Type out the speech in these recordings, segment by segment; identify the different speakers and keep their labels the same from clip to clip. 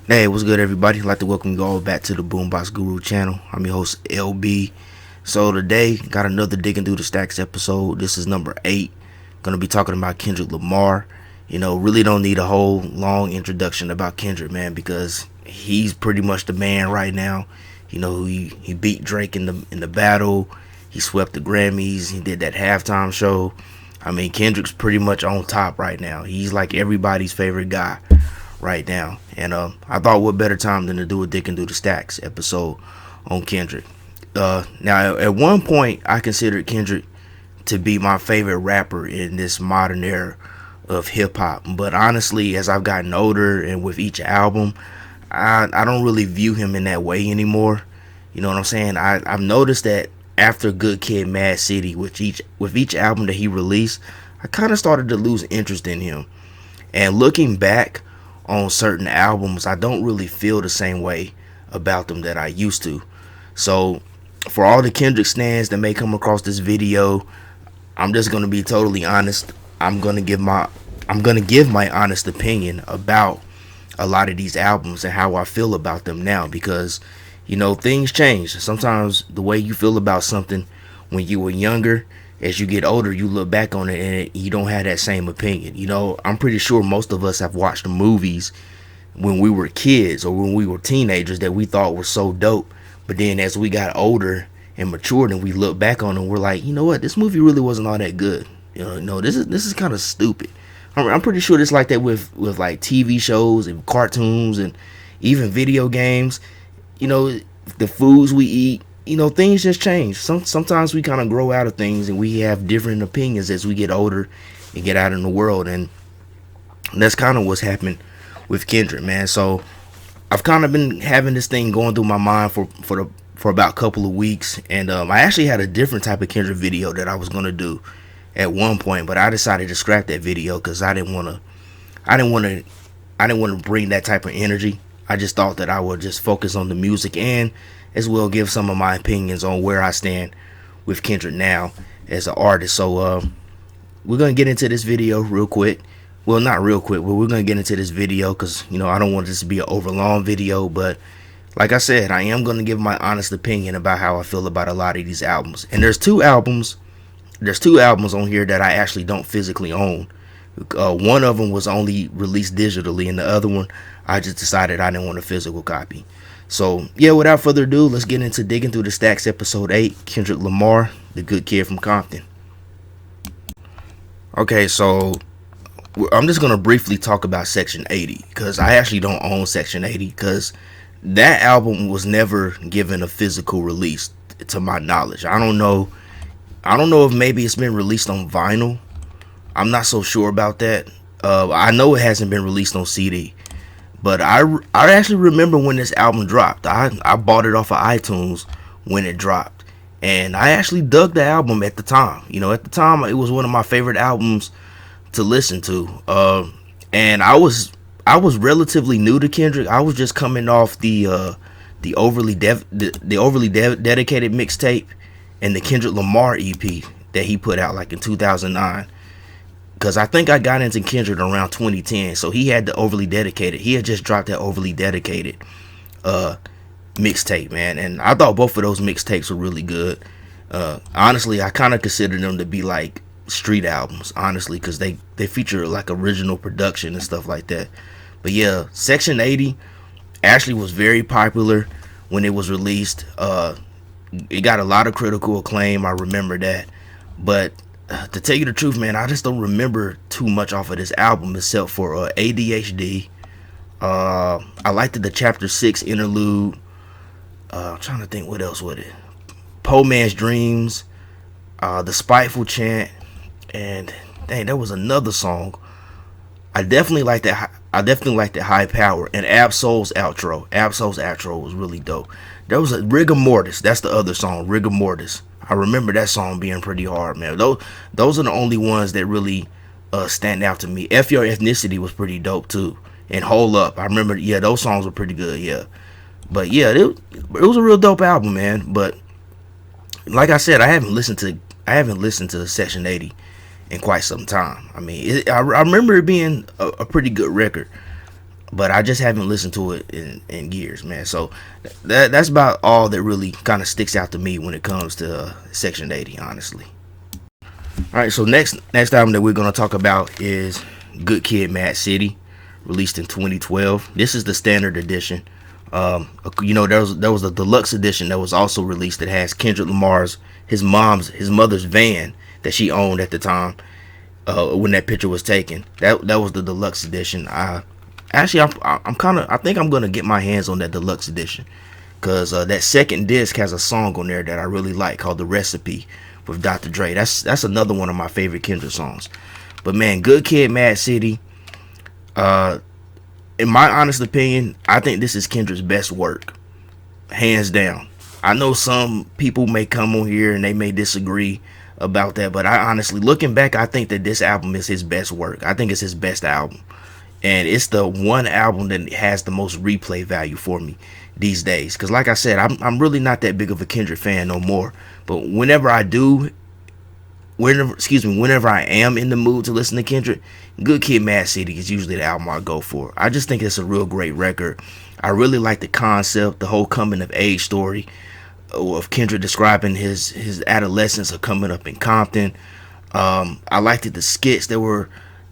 Speaker 1: Hey, what's good, everybody? I'd like to welcome you all back to the Boombox Guru channel. I'm your host, LB. So today, got another Digging Through the Stacks episode. This is number 8. Gonna be talking about Kendrick Lamar. Really don't need a whole long introduction about Kendrick, man, because he's pretty much the man right now. He beat Drake in the battle. He swept the Grammys. He did that halftime show. I mean, Kendrick's pretty much on top right now. He's like everybody's favorite guy right now. And I thought what better time than to do a Digging Through the Stacks episode on Kendrick. Now, at one point, I considered Kendrick to be my favorite rapper in this modern era of hip hop. But honestly, as I've gotten older and with each album, I don't really view him in that way anymore. You know what I'm saying? I've noticed that after Good Kid, Mad City, with each album that he released, I kind of started to lose interest in him. And looking back on certain albums, I don't really feel the same way about them that I used to. So for all the Kendrick stans that may come across this video, I'm just gonna be totally honest. I'm gonna give my honest opinion about a lot of these albums and how I feel about them now, because things change. Sometimes the way you feel about something when you were younger, as you get older, you look back on it and you don't have that same opinion. I'm pretty sure most of us have watched movies when we were kids or when we were teenagers that we thought were so dope, but then as we got older and matured and we look back on them, we're like, you know what, this movie really wasn't all that good. No, this is kind of stupid. I'm pretty sure it's like that with like TV shows and cartoons and even video games. The foods we eat, things just change. Sometimes we kind of grow out of things and we have different opinions as we get older and get out in the world, and that's kind of what's happened with Kendrick, man. So I've kind of been having this thing going through my mind for about a couple of weeks, and I actually had a different type of Kendrick video that I was gonna do at one point, but I decided to scrap that video because I didn't want to bring that type of energy. I just thought that I would just focus on the music and as well give some of my opinions on where I stand with Kendrick now as an artist. So we're going to get into this video real quick. Well, not real quick, but we're going to get into this video because, I don't want this to be an overlong video. But like I said, I am going to give my honest opinion about how I feel about a lot of these albums. And there's two albums on here that I actually don't physically own. One of them was only released digitally, and the other one I just decided I didn't want a physical copy. So yeah, without further ado, let's get into Digging Through the Stacks episode 8, Kendrick Lamar, the good kid from Compton. Okay, so I'm just gonna briefly talk about Section 80 because I actually don't own Section 80 because that album was never given a physical release to my knowledge. I don't know if maybe it's been released on vinyl. I'm not so sure about that. I know it hasn't been released on CD, but I actually remember when this album dropped. I bought it off of iTunes when it dropped, and I actually dug the album at the time. At the time it was one of my favorite albums to listen to. And I was relatively new to Kendrick. I was just coming off the overly dedicated mixtape and the Kendrick Lamar EP that he put out like in 2009. Because I think I got into Kendrick around 2010. So he had the overly dedicated. He had just dropped that overly dedicated mixtape, man. And I thought both of those mixtapes were really good. Honestly, I kind of consider them to be like street albums, honestly, because they feature like original production and stuff like that. But yeah, Section 80 actually was very popular when it was released. It got a lot of critical acclaim. I remember that. But to tell you the truth, man, I just don't remember too much off of this album except for ADHD. I liked the Chapter 6 interlude. I'm trying to think what else with it. Poor Man's Dreams, The Spiteful Chant, and dang, there was another song. I definitely liked that. High Power and Absol's outro. Absol's outro was really dope. There was a Rigor Mortis. That's the other song, Rigor Mortis. I remember that song being pretty hard, man. Those are the only ones that really stand out to me. F Your Ethnicity was pretty dope too. And Hold Up, I remember. Yeah, those songs were pretty good. Yeah, but yeah, it was a real dope album, man. But like I said, I haven't listened to Section 80 in quite some time. I mean, I remember it being a pretty good record. but I just haven't listened to it in years, man. So that's about all that really kind of sticks out to me when it comes to Section 80, honestly. All right, so next album that we're gonna talk about is Good Kid, Mad City, released in 2012. This is the standard edition. There was a deluxe edition that was also released that has Kendrick Lamar's his mother's van that she owned at the time when that picture was taken. That was the deluxe edition. I think I'm gonna get my hands on that deluxe edition because that second disc has a song on there that I really like called The Recipe with Dr. Dre. That's another one of my favorite Kendrick songs. But man, Good Kid, Mad City. In my honest opinion, I think this is Kendrick's best work, hands down. I know some people may come on here and they may disagree about that, but I honestly, looking back, I think that this album is his best work. I think it's his best album, and it's the one album that has the most replay value for me these days. Because like I said, I'm really not that big of a Kendrick fan no more, but whenever I am in the mood to listen to Kendrick, Good Kid, Mad City is usually the album I go for. I just think it's a real great record. I really like the concept, the whole coming of age story of Kendrick describing his adolescence of coming up in Compton. I liked the skits that were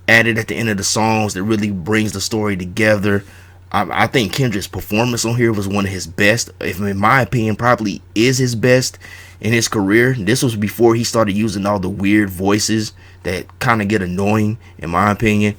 Speaker 1: added at the end of the songs that really brings the story together. I think Kendrick's performance on here was one of his best, if in my opinion probably is his best in his career. This was before he started using all the weird voices that kind of get annoying, in my opinion.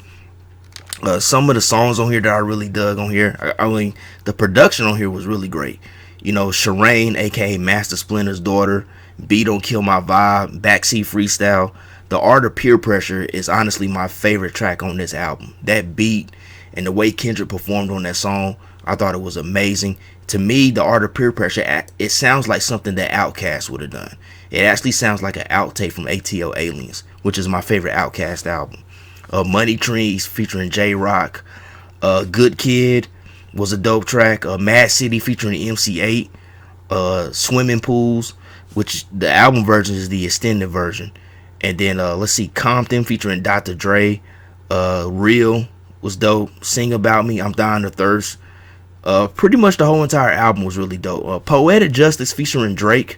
Speaker 1: Some of the songs on here that I really dug on here, I mean, the production on here was really great. You know, Shireen, aka Master Splinter's daughter, B Don't Kill My Vibe, Backseat Freestyle. The Art of Peer Pressure is honestly my favorite track on this album. That beat and the way Kendrick performed on that song, I thought it was amazing. To me, The Art of Peer Pressure, it sounds like something that Outkast would have done. It actually sounds like an outtake from ATO Aliens, which is my favorite Outkast album. Money Trees featuring J-Rock. Good Kid was a dope track. Mad City featuring MC8. Swimming Pools, which the album version is the extended version. And then let's see, Compton featuring Dr. Dre. Real was dope. Sing About Me, I'm Dying to Thirst. Pretty much the whole entire album was really dope. Poetic Justice featuring Drake.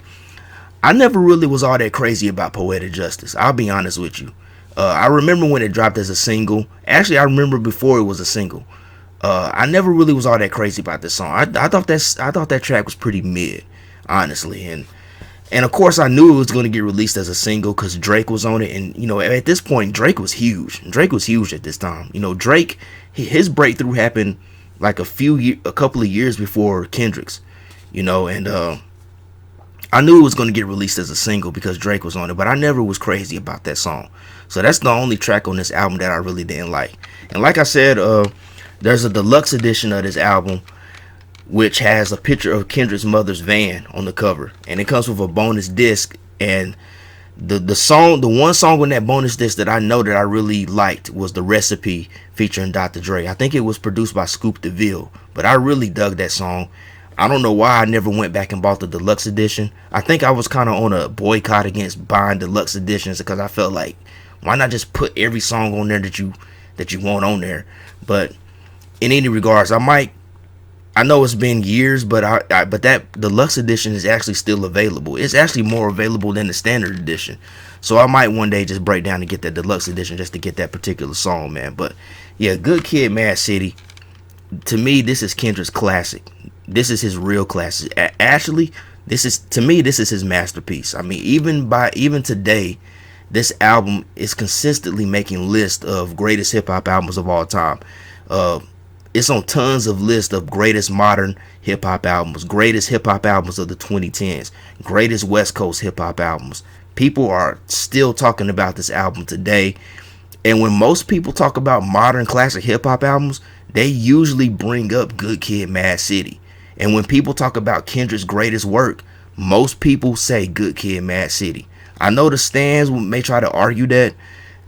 Speaker 1: I never really was all that crazy about Poetic Justice, I'll be honest with you. I remember when it dropped as a single. Actually, I remember before it was a single. I never really was all that crazy about this song. I thought that track was pretty mid, honestly. And of course, I knew it was going to get released as a single because Drake was on it. And, you know, at this point, Drake was huge. Drake was huge at this time. You know, Drake, his breakthrough happened like a couple of years before Kendrick's, you know. And I knew it was going to get released as a single because Drake was on it. But I never was crazy about that song. So that's the only track on this album that I really didn't like. And like I said, there's a deluxe edition of this album which has a picture of Kendrick's mother's van on the cover, and it comes with a bonus disc. And the one song on that bonus disc that I know that I really liked was The Recipe featuring Dr. Dre. I think it was produced by Scoop DeVille, but I really dug that song. I don't know why I never went back and bought the deluxe edition. I think I was kind of on a boycott against buying deluxe editions because I felt like, why not just put every song on there that you want on there? But in any regards, I know it's been years, but but that deluxe edition is actually still available. It's actually more available than the standard edition. So I might one day just break down and get that deluxe edition just to get that particular song, man. But yeah, Good Kid, Mad City. To me, this is Kendrick's classic. This is his real classic. Actually, this is his masterpiece. I mean, even today, this album is consistently making lists of greatest hip hop albums of all time. It's on tons of lists of greatest modern hip hop albums, greatest hip hop albums of the 2010s, greatest West Coast hip hop albums. People are still talking about this album today. And when most people talk about modern classic hip hop albums, they usually bring up Good Kid, Mad City. And when people talk about Kendrick's greatest work, most people say Good Kid, Mad City. I know the stands may try to argue that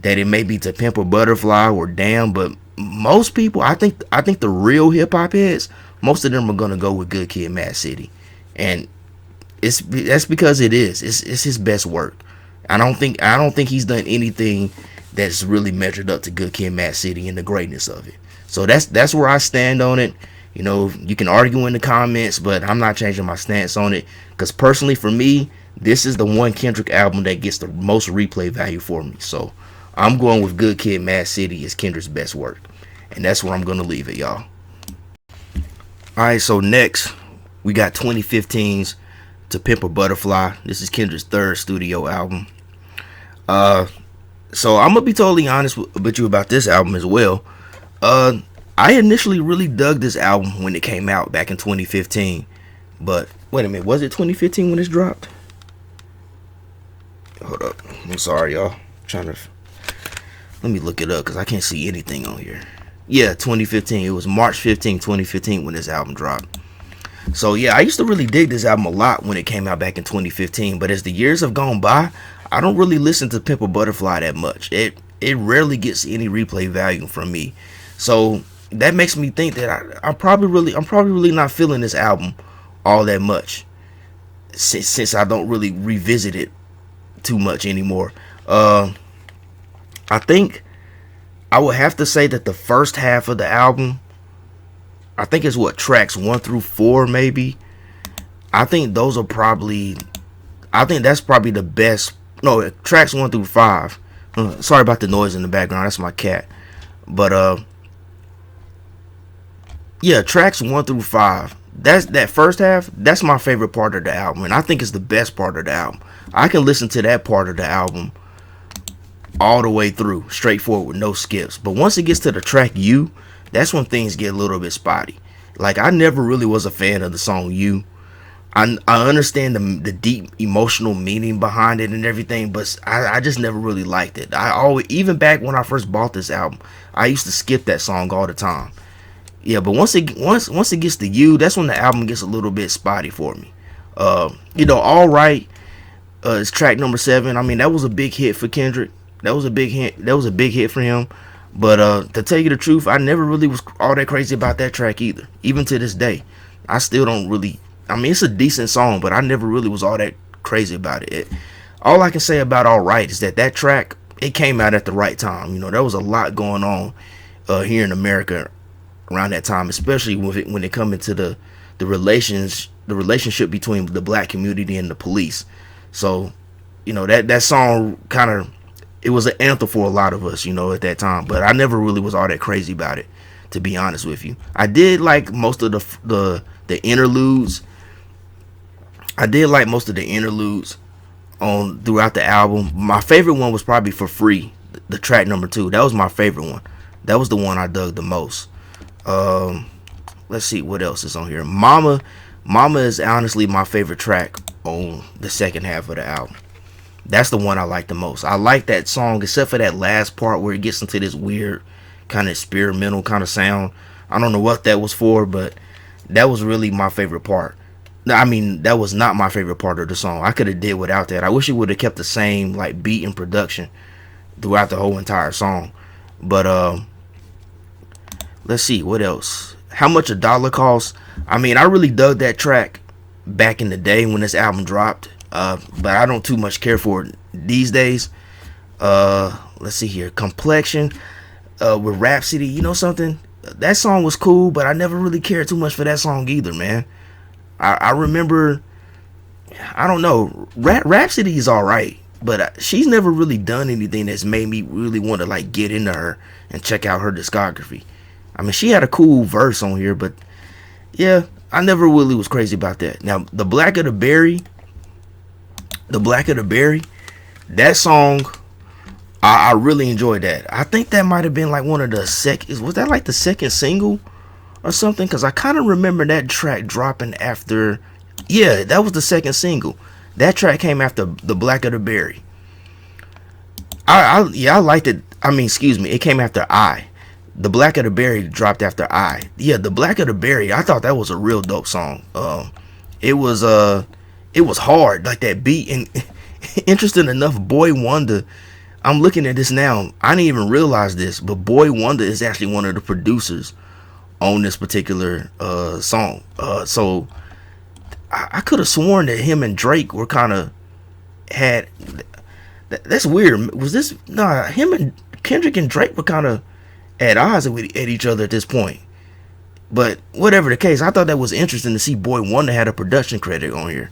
Speaker 1: it may be To Pimp a Butterfly or Damn, but most people, I think the real hip hop heads, most of them are gonna go with Good Kid, Mad City, and that's because it's his best work. I don't think he's done anything that's really measured up to Good Kid, Mad City and the greatness of it. So that's where I stand on it. You know, you can argue in the comments, but I'm not changing my stance on it, because personally for me, this is the one Kendrick album that gets the most replay value for me. So I'm going with Good Kid, Mad City is Kendrick's best work, and that's where I'm gonna leave it, y'all. Alright, so next we got 2015's To Pimp a Butterfly. This is Kendrick's third studio album. So I'm gonna be totally honest with you about this album as well. I initially really dug this album when it came out back in 2015, but wait a minute, was it 2015 when this dropped? Hold up, I'm sorry, y'all. Let me look it up because I can't see anything on here. Yeah, 2015. It was March 15, 2015 when this album dropped. So yeah, I used to really dig this album a lot when it came out back in 2015, but as the years have gone by, I don't really listen to Pimp a Butterfly that much. It rarely gets any replay value from me. So that makes me think that I'm probably really not feeling this album all that much, since I don't really revisit it too much anymore. I think I would have to say that the first half of the album, I think it's what, tracks 1 through 4 maybe. I think that's probably the best. No, tracks 1 through 5. Sorry about the noise in the background, that's my cat. But yeah, tracks 1 through 5. That first half, that's my favorite part of the album, and I think it's the best part of the album. I can listen to that part of the album all the way through, straightforward, with no skips. But once it gets to the track You, that's when things get a little bit spotty. Like, I never really was a fan of the song You. I understand the deep emotional meaning behind it and everything, but I just never really liked it. Even back when I first bought this album, I used to skip that song all the time. Yeah, but once it gets to You, that's when the album gets a little bit spotty for me. Alright, is track number 7. I mean, that was a big hit for Kendrick. That was a big hit for him. But to tell you the truth, I never really was all that crazy about that track either. Even to this day, I still don't really. I mean, it's a decent song, but I never really was all that crazy about it. All I can say about Alright is that track, it came out at the right time. You know, there was a lot going on here in America around that time, especially when it come into the relationship between the black community and the police. So, you know, that song kind of, it was an anthem for a lot of us, you know, at that time. But I never really was all that crazy about it, to be honest with you. I did like most of the interludes. I did like most of the interludes throughout the album. My favorite one was probably For Free, the track number 2. That was my favorite one. That was the one I dug the most. Let's see what else is on here. Mama is honestly my favorite track on the second half of the album. That's the one I like the most. I like that song, except for that last part where it gets into this weird kind of experimental kind of sound. I don't know what that was for, but that was really my favorite part. I mean, that was not my favorite part of the song. I could have did without that. I wish it would have kept the same like beat and production throughout the whole entire song. But let's see what else. How Much a Dollar Costs. I mean, I really dug that track back in the day when this album dropped. But I don't too much care for it these days. Let's see here. Complexion with Rhapsody. You know something? That song was cool, but I never really cared too much for that song either, man. I remember, I don't know, Rhapsody is alright, but she's never really done anything that's made me really want to like get into her and check out her discography. I mean, she had a cool verse on here, but yeah, I never really was crazy about that. Now, The Blacker the Berry, that song, I really enjoyed that. I think that might have been like one of the was that like the second single or something? Because I kind of remember that track dropping after. Yeah, that was the second single. That track came after The Blacker the Berry. I liked it. I mean, excuse me, it came after I. The Blacker the Berry dropped after I. Yeah, The Blacker the Berry, I thought that was a real dope song. It was hard, like that beat. And interesting enough, Boy Wonder, I'm looking at this now, I didn't even realize this, but Boy Wonder is actually one of the producers on this particular song. So I could have sworn that him and Drake were kind of had. That's weird. Was this? Nah, him and Kendrick and Drake were kind of at odds with at each other at this point. But whatever the case, I thought that was interesting to see Boy Wonder had a production credit on here.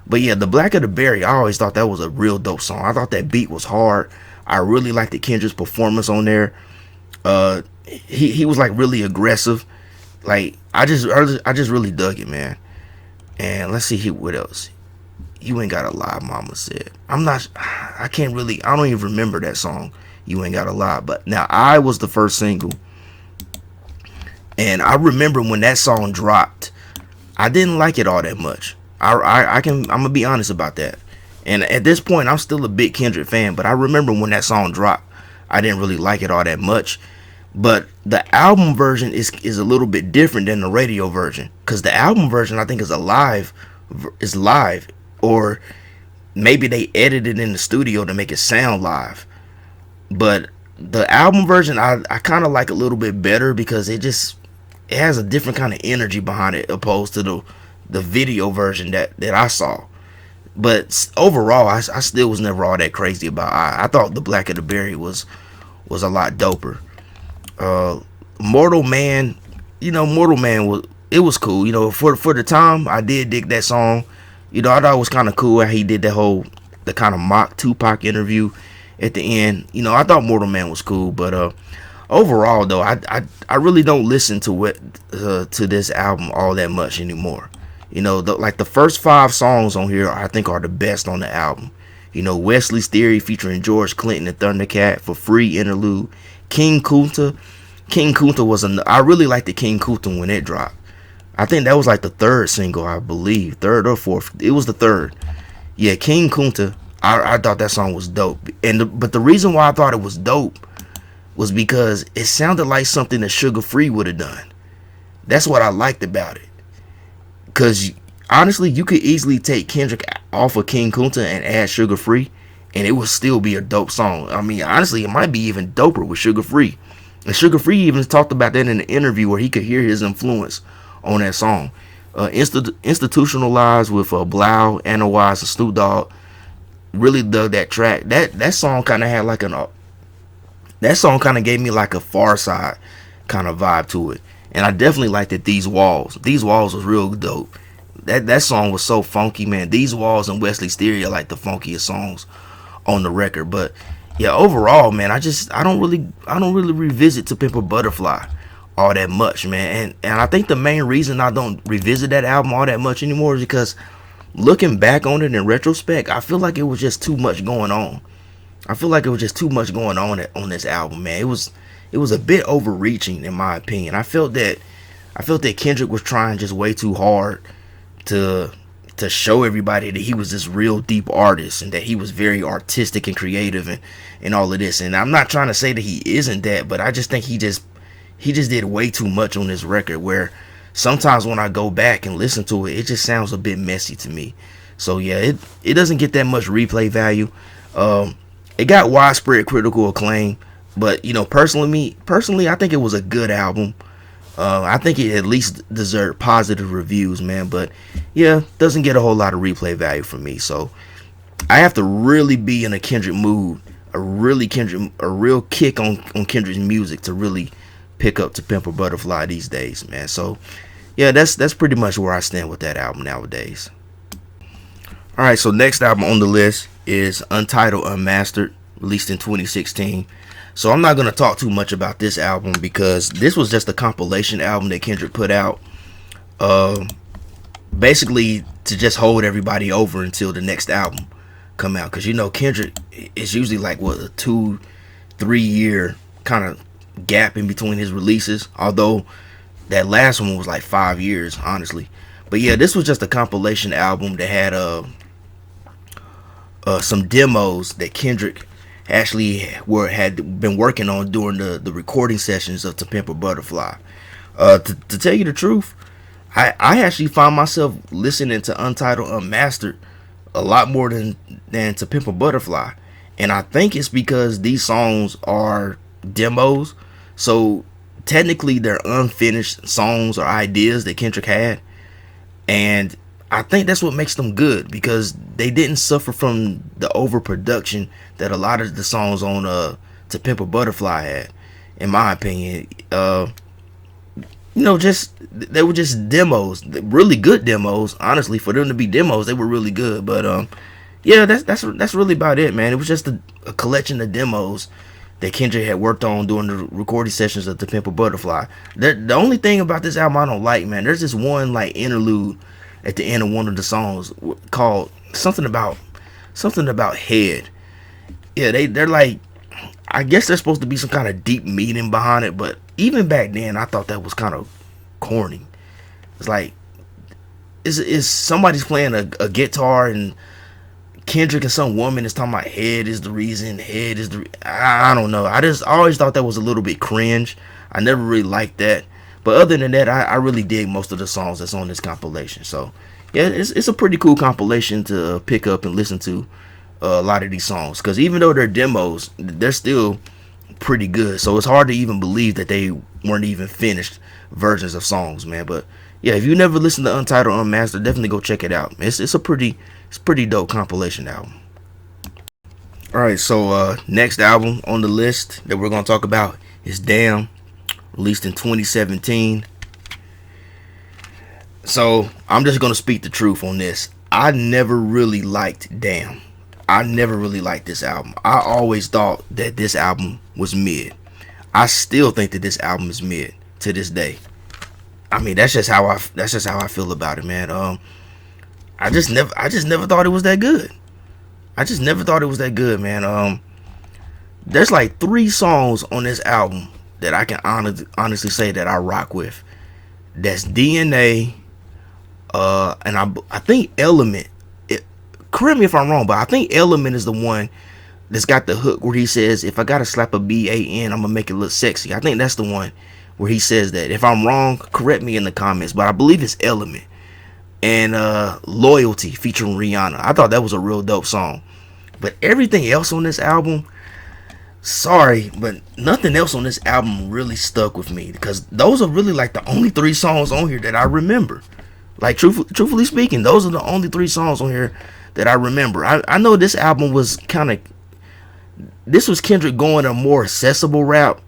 Speaker 1: But yeah, The Blacker the Berry, I always thought that was a real dope song. I thought that beat was hard. I really liked the Kendrick's performance on there. He was like really aggressive. Like I just really dug it, man. And let's see here what else. You Ain't Gotta Lie, Mama Said. I don't even remember that song, You Ain't Gotta Lie. But now I was the first single. And I remember when that song dropped, I didn't like it all that much. I'm gonna be honest about that. And at this point, I'm still a big Kendrick fan, but I remember when that song dropped, I didn't really like it all that much. But the album version is a little bit different than the radio version, because the album version I think is live, or maybe they edited it in the studio to make it sound live. But the album version I kind of like a little bit better, because it has a different kind of energy behind it opposed to the video version that I saw. But overall, I still was never all that crazy about it. I thought The Blacker the Berry was a lot doper. Mortal Man, Mortal Man was cool. For the time, I did dig that song. I thought it was kind of cool how he did the kind of mock Tupac interview at the end. I thought Mortal Man was cool, but overall though, I really don't listen to this album all that much anymore. Like the first 5 songs on here I think are the best on the album. Wesley's Theory featuring George Clinton and Thundercat, For Free interlude, King Kunta. I really liked the King Kunta when it dropped. I think that was like the 3rd single, I believe, 3rd or 4th. It was the 3rd. Yeah, King Kunta. I thought that song was dope. But the reason why I thought it was dope was because it sounded like something that Sugar Free would have done. That's what I liked about it. Because honestly, you could easily take Kendrick off of King Kunta and add Sugar Free, and it would still be a dope song. I mean, honestly, it might be even doper with Sugar Free. And Sugar Free even talked about that in an interview where he could hear his influence on that song. Institutionalized with Blau, Anna Wise, and Snoop Dogg. Really dug that track. That song kind of had like that song kind of gave me like a Far Side kind of vibe to it. And I definitely liked it. These Walls was real dope. That song was so funky, man. These Walls and Wesley's Theory are like the funkiest songs on the record. But yeah, overall, man, I don't really revisit To Pimp a Butterfly all that much, man. And I think the main reason I don't revisit that album all that much anymore is because looking back on it in retrospect, I feel like it was just too much going on. On this album, man. It was a bit overreaching in my opinion. I felt that Kendrick was trying just way too hard to show everybody that he was this real deep artist and that he was very artistic and creative and all of this. And I'm not trying to say that he isn't that, but I just think he just did way too much on this record, where sometimes when I go back and listen to it, it just sounds a bit messy to me. So yeah, it doesn't get that much replay value. It got widespread critical acclaim, but personally, I think it was a good album. I think it at least deserved positive reviews, man. But yeah, doesn't get a whole lot of replay value from me. So I have to really be in a Kendrick mood, a real kick on Kendrick's music to really pick up To Pimp a Butterfly these days, man. So yeah, that's pretty much where I stand with that album nowadays. All right, so next album on the list is Untitled Unmastered, released in 2016. So I'm not going to talk too much about this album because this was just a compilation album that Kendrick put out, basically to just hold everybody over until the next album come out. Because Kendrick is usually like a 2-3 year kind of gap in between his releases, although that last one was like 5 years, honestly. But yeah, this was just a compilation album that had some demos that Kendrick actually had been working on during the recording sessions of To Pimp a Butterfly. To tell you the truth, I actually found myself listening to Untitled Unmastered a lot more than To Pimp a Butterfly, and I think it's because these songs are demos, so technically they're unfinished songs or ideas that Kendrick had, and I think that's what makes them good, because they didn't suffer from the overproduction that a lot of the songs on To Pimp a Butterfly had. in my opinion. Just they were just demos, really good demos. Honestly, for them to be demos, they were really good. But yeah, that's really about it, man. It was just a collection of demos that Kendrick had worked on during the recording sessions of The Pimp a Butterfly. The only thing about this album I don't like, man, there's this one like interlude at the end of one of the songs called something about head. Yeah, they're like, I guess there's supposed to be some kind of deep meaning behind it, but even back then I thought that was kind of corny. It's like, is somebody's playing a guitar and Kendrick and some woman is talking about head is the reason, I don't know. I always thought that was a little bit cringe. I never really liked that. But other than that, I really dig most of the songs that's on this compilation. So yeah, it's a pretty cool compilation to pick up and listen to a lot of these songs, because even though they're demos, they're still pretty good. So it's hard to even believe that they weren't even finished versions of songs, man. But yeah, if you never listened to Untitled Unmastered, definitely go check it out. It's a pretty dope compilation album. Alright, so next album on the list that we're gonna talk about is Damn, released in 2017. So I'm just gonna speak the truth on this. I never really liked Damn. I never really liked this album. I always thought that this album was mid. I still think that this album is mid to this day. I mean, that's just how I feel about it, man. I just never thought it was that good. I just never thought it was that good, man. There's like 3 songs on this album that I can honestly say that I rock with. That's DNA, and I think Element. Correct me if I'm wrong, but I think Element is the one that's got the hook where he says, if I gotta slap a B-A-N, I'm gonna make it look sexy. I think that's the one where he says that. If I'm wrong, correct me in the comments, but I believe it's Element. And Loyalty featuring Rihanna. I thought that was a real dope song. But everything else on this album, sorry, but nothing else on this album really stuck with me, because those are really like the only 3 songs on here that I remember. Like, truthfully speaking, those are the only 3 songs on here that I remember. I know this album was this was Kendrick going a more accessible rap,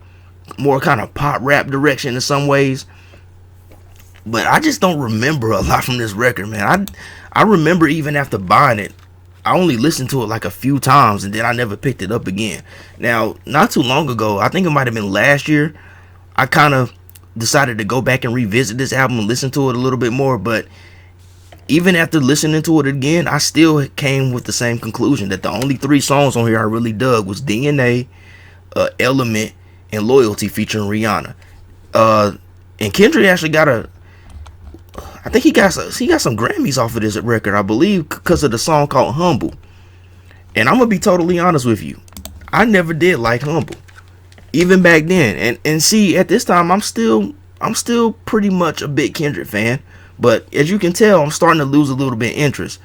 Speaker 1: more kind of pop rap direction in some ways. But I just don't remember a lot from this record, man. I remember even after buying it, I only listened to it like a few times, and then I never picked it up again. Now, not too long ago, I think it might have been last year, I kind of decided to go back and revisit this album and listen to it a little bit more. But even after listening to it again, I still came with the same conclusion, that the only 3 songs on here I really dug was DNA, Element, and Loyalty featuring Rihanna. And Kendrick actually I think he got some Grammys off of this record, I believe, because of the song called Humble. And I'm gonna be totally honest with you, I never did like Humble, even back then. And see, at this time, I'm still pretty much a big Kendrick fan. But as you can tell, I'm starting to lose a little bit of interest.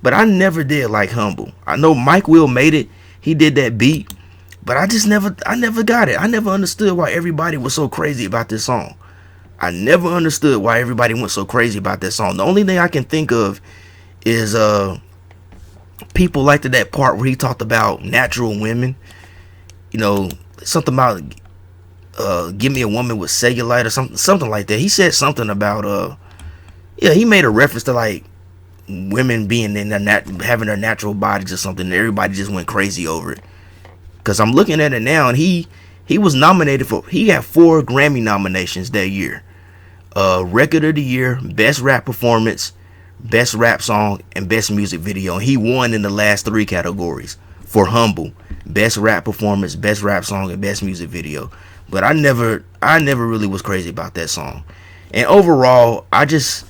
Speaker 1: But I never did like Humble. I know Mike Will made it. He did that beat. But I never got it. I never understood why everybody was so crazy about this song. I never understood why everybody went so crazy about that song. The only thing I can think of is people liked that part where he talked about natural women. You know, something about give me a woman with cellulite or something like that. He said something about yeah, he made a reference to like women being in having their natural bodies or something, and everybody just went crazy over it. Cause I'm looking at it now, and he was nominated he had 4 Grammy nominations that year. Record of the Year, Best Rap Performance, Best Rap Song, and Best Music Video. And he won in the last 3 categories for Humble: Best Rap Performance, Best Rap Song, and Best Music Video. But I never really was crazy about that song. And overall, I just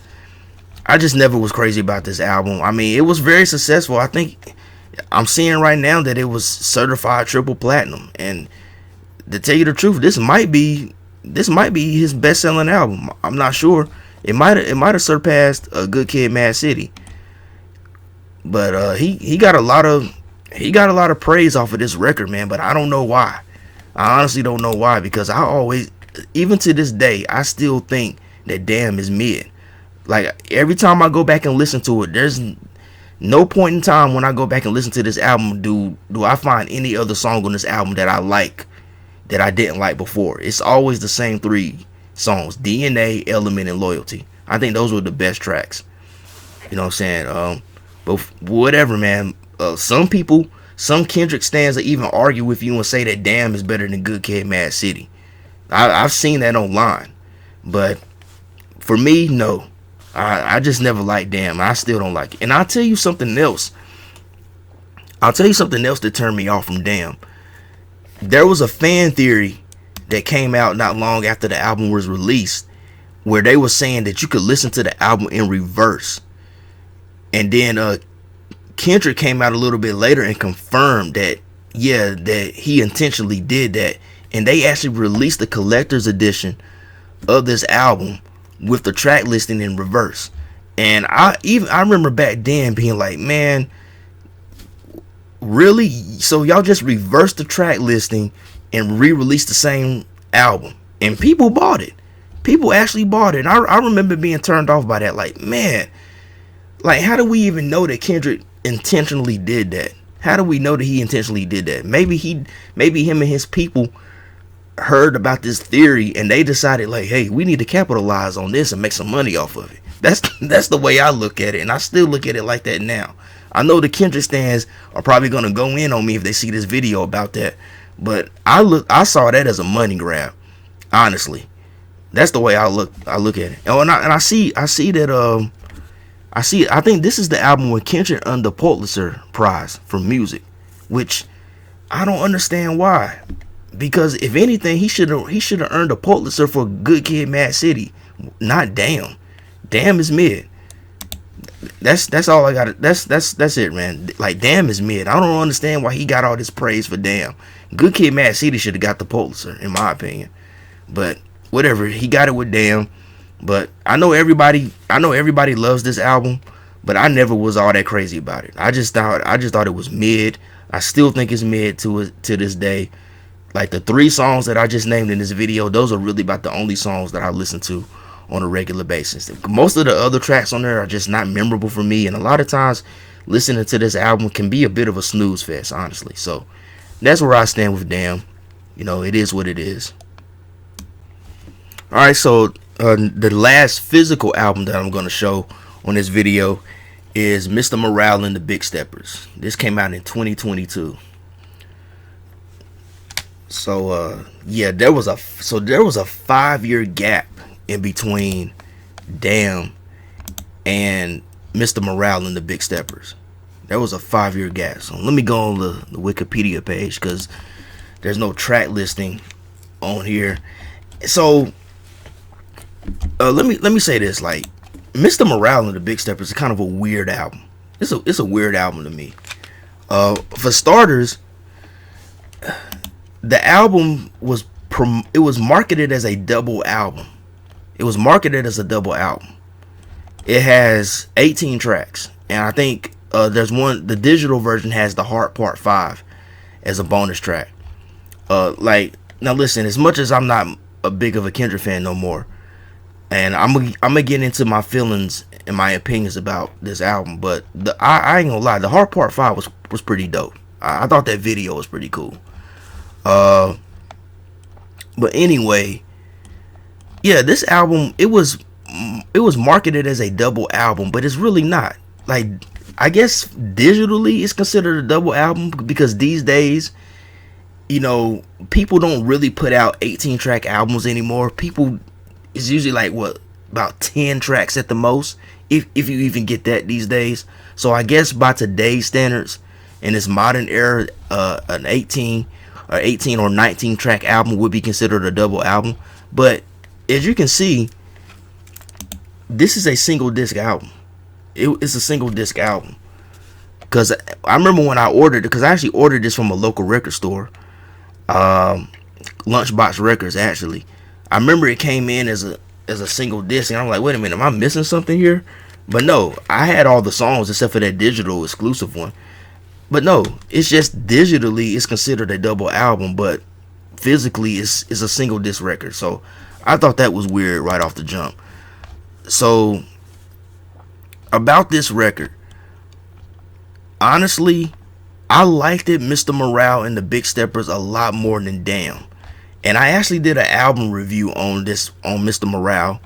Speaker 1: never was crazy about this album. I mean, it was very successful. I think I'm seeing right now that it was certified triple platinum. And to tell you the truth, this might be his best-selling album. I'm not sure. It might have surpassed A Good Kid, Mad City. But he got a lot of praise off of this record, man. But I don't know why. I honestly don't know why, because I always, even to this day, I still think that Damn is mid. Like, every time I go back and listen to it, there's no point in time when I go back and listen to this album do I find any other song on this album that I like that I didn't like before. It's always the same 3 songs: DNA, Element, and Loyalty. I think those were the best tracks. You know what I'm saying? But whatever, man. Some people, some Kendrick stans will even argue with you and say that Damn is better than Good Kid, Mad City. I've seen that online, but for me, no. I just never liked Damn. I still don't like it. And I'll tell you something else. That turned me off from Damn. There was a fan theory that came out not long after the album was released, where they were saying that you could listen to the album in reverse. And then Kendrick came out a little bit later and confirmed that, yeah, that he intentionally did that. And they actually released the collector's edition of this album with the track listing in reverse. And I remember back then being like, man, really? So y'all just reversed the track listing and re-released the same album? And people bought it. People actually bought it. And I remember being turned off by that. Like, man, like, how do we even know that Kendrick intentionally did that? How do we know that he intentionally did that? Maybe him and his people heard about this theory and they decided, like, hey, we need to capitalize on this and make some money off of it. That's the way I look at it, and I still look at it like that now. I know the Kendrick stans are probably gonna go in on me if they see this video about that, but I saw that as a money grab. Honestly, that's the way I look at it. I think this is the album where Kendrick earned the Pulitzer Prize for music, which I don't understand why. Because if anything, he should have earned a Pulitzer for Good Kid, Mad City, not Damn. Damn is mid. That's all I got. That's it, man. Like, Damn is mid. I don't understand why he got all this praise for Damn. Good Kid, Mad City should have got the Pulitzer, in my opinion. But whatever, he got it with Damn. But I know everybody loves this album, but I never was all that crazy about it. I just thought it was mid. I still think it's mid to this day. Like, the 3 songs that I just named in this video, those are really about the only songs that I listen to on a regular basis. Most of the other tracks on there are just not memorable for me, and a lot of times listening to this album can be a bit of a snooze fest, honestly. So that's where I stand with Damn. You know, it is what it is. Alright, so the last physical album that I'm going to show on this video is Mr. Morale and the Big Steppers. This came out in 2022. So yeah, there was a 5-year gap in between Damn and Mr. Morale and the Big Steppers. There was a 5-year gap. So let me go on the Wikipedia page, because there's no track listing on here. So let me say this, like, Mr. Morale and the Big Steppers is kind of a weird album. It's a weird album to me. For starters, the album was marketed as a double album. It was marketed as a double album. It has 18 tracks, and I think the digital version has the Heart Part 5 as a bonus track. Like, now listen, as much as I'm not a big of a Kendrick fan no more, and I'm gonna get into my feelings and my opinions about this album, but I ain't gonna lie, the Heart Part 5 was pretty dope. I thought that video was pretty cool. But anyway, yeah, this album, it was marketed as a double album, but it's really not. Like, I guess digitally it's considered a double album, because these days, you know, people don't really put out 18 track albums anymore. It's usually like, what, about 10 tracks at the most, if you even get that these days. So I guess by today's standards, in this modern era, an 18 or 19 track album would be considered a double album. But as you can see, this is a single disc album. It's a single disc album, because I remember when I ordered it, because I actually ordered this from a local record store, Lunchbox Records. Actually, I remember it came in as a single disc, and I'm like, wait a minute, am I missing something here? But no, I had all the songs except for that digital exclusive one. But no, it's just digitally it's considered a double album, but physically it's a single disc record. So I thought that was weird right off the jump. So about this record, honestly, I liked it, Mr. Morale and the Big Steppers, a lot more than Damn. And I actually did an album review on Mr. Morale.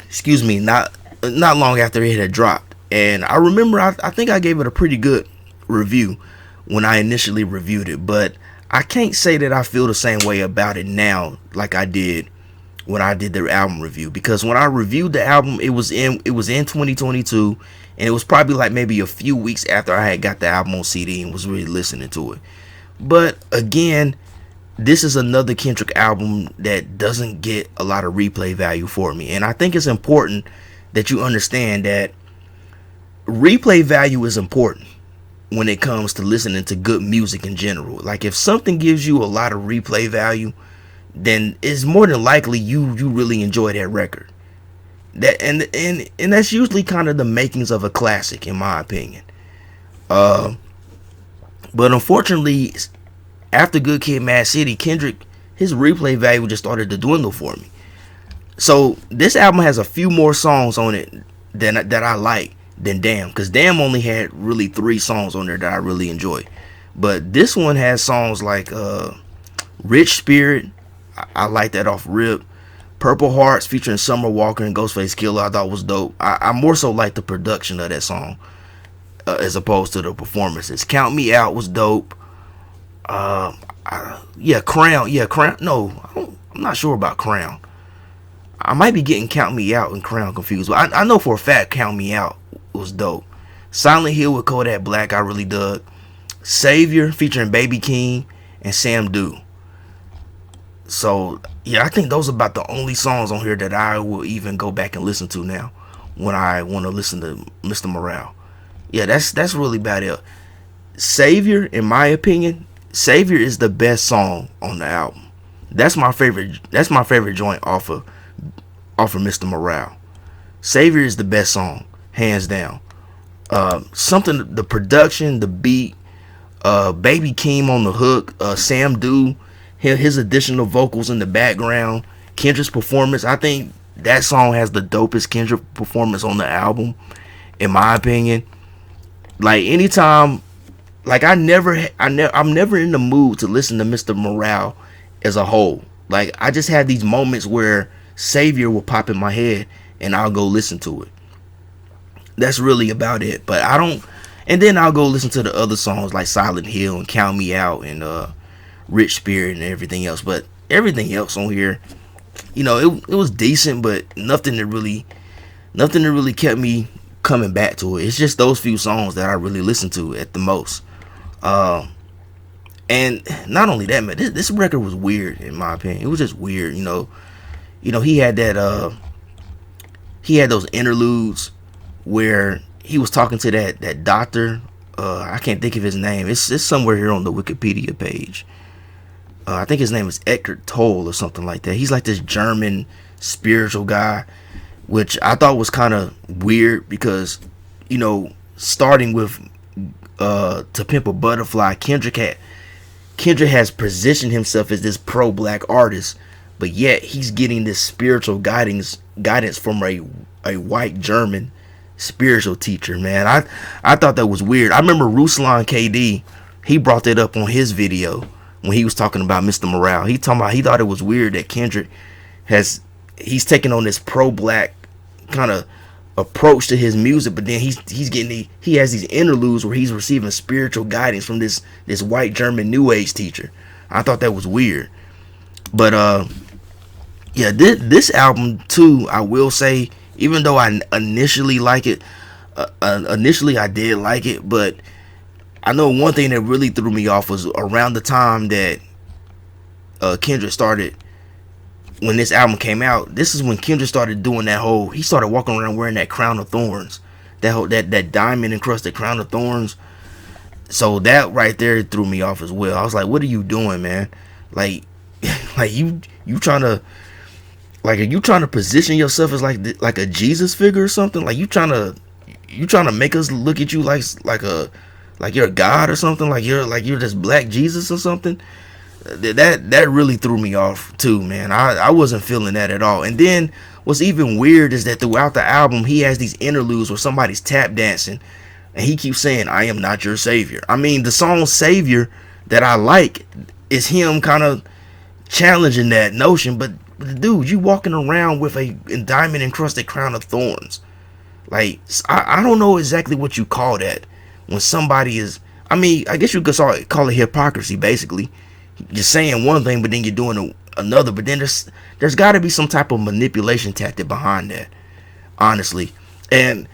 Speaker 1: Excuse me, not long after it had dropped. And I remember I think I gave it a pretty good review when I initially reviewed it, but I can't say that I feel the same way about it now like I did when I did the album review, because when I reviewed the album, it was in 2022, and it was probably like maybe a few weeks after I had got the album on CD and was really listening to it. But again, this is another Kendrick album that doesn't get a lot of replay value for me, and I think it's important that you understand that replay value is important when it comes to listening to good music in general. Like, if something gives you a lot of replay value, then it's more than likely you really enjoy that record. That and that's usually kind of the makings of a classic, in my opinion. But unfortunately, after Good Kid, Mad City, Kendrick, his replay value just started to dwindle for me. So this album has a few more songs on it that I like than Damn, because Damn only had really 3 songs on there that I really enjoy. But this one has songs like Rich Spirit. I like that off rip. Purple Hearts featuring Summer Walker and Ghostface Killah, I thought was dope. I more so like the production of that song as opposed to the performances. Count Me Out was dope. Crown. No, I'm not sure about Crown. I might be getting Count Me Out and Crown confused, but I know for a fact Count Me Out was dope. Silent Hill with Kodak Black, I really dug. Savior featuring Baby King and Sam Dew. So yeah, I think those are about the only songs on here that I will even go back and listen to now when I want to listen to Mr. Morale. Yeah, that's really about it. Savior, in my opinion, Savior is the best song on the album. That's my favorite joint off of Mr. Morale. Savior is the best song, hands down. The production, the beat, Baby Keem on the hook, Sam Dew, his additional vocals in the background, Kendrick's performance. I think that song has the dopest Kendrick performance on the album, in my opinion. Like, anytime, like I'm never in the mood to listen to Mr. Morale as a whole. Like, I just have these moments where Savior will pop in my head and I'll go listen to it. That's really about it. But I don't, and then I'll go listen to the other songs like Silent Hill and Count Me Out and Rich Spirit and everything else. But everything else on here, you know, it was decent, but nothing that really kept me coming back to it. It's just those few songs that I really listen to at the most. And not only that, man, this record was weird, in my opinion. It was just weird, you know. He had that he had those interludes where he was talking to that doctor. I can't think of his name. It's somewhere here on the Wikipedia page. I think his name is Eckhart Tolle or something like that. He's like this German spiritual guy, which I thought was kind of weird because, you know, starting with To Pimp a Butterfly, Kendrick has positioned himself as this pro-black artist, but yet he's getting this spiritual guidance from a white German spiritual teacher, man. I thought that was weird. I remember Ruslan KD, he brought that up on his video when he was talking about Mr. Morale. He thought it was weird that Kendrick he's taking on this pro-black kind of approach to his music, but then he has these interludes where he's receiving spiritual guidance from this white German new age teacher. I thought that was weird. But yeah, this album too, I will say, even though I initially like it, initially I did like it, but I know one thing that really threw me off was around the time that Kendrick started, when this album came out. This is when Kendrick started doing he started walking around wearing that crown of thorns, that diamond encrusted crown of thorns. So that right there threw me off as well. I was like, what are you doing, man? Like you trying to, like, are you trying to position yourself as like a Jesus figure or something? Like you trying to make us look at you like you're a god or something? Like you're this black Jesus or something? That really threw me off too, man. I wasn't feeling that at all. And then what's even weird is that throughout the album he has these interludes where somebody's tap dancing and he keeps saying, I am not your savior. I mean, the song Savior that I like is him kind of challenging that notion. But dude, you walking around with a diamond encrusted crown of thorns. Like, I don't know exactly what you call that when somebody is. I mean, I guess you could call it hypocrisy, basically. You're saying one thing, but then you're doing another. But then there's got to be some type of manipulation tactic behind that, honestly. And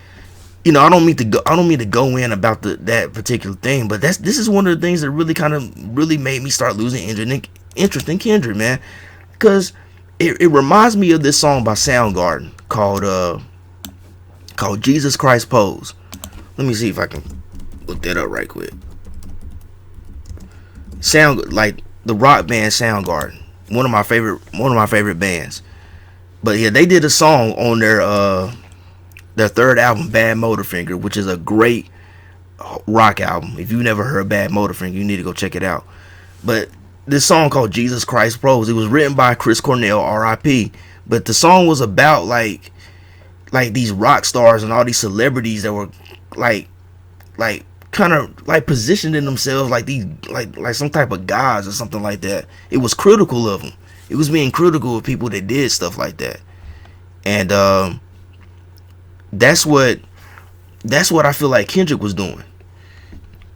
Speaker 1: I don't mean to go in about that particular thing, but this is one of the things that really made me start losing interest in Kendrick, man, because it reminds me of this song by Soundgarden called Jesus Christ Pose. Let me see if I can look that up right quick. Like the rock band Soundgarden, one of my favorite bands. But yeah, they did a song on their third album, Bad Motorfinger, which is a great rock album. If you've never heard Bad Motorfinger, you need to go check it out. But this song called Jesus Christ Pose, it was written by Chris Cornell, R.I.P. But the song was about like these rock stars and all these celebrities that were like kind of like positioning themselves like these like some type of gods or something like that. It was critical of them. It was being critical of people that did stuff like that. And that's what I feel like Kendrick was doing.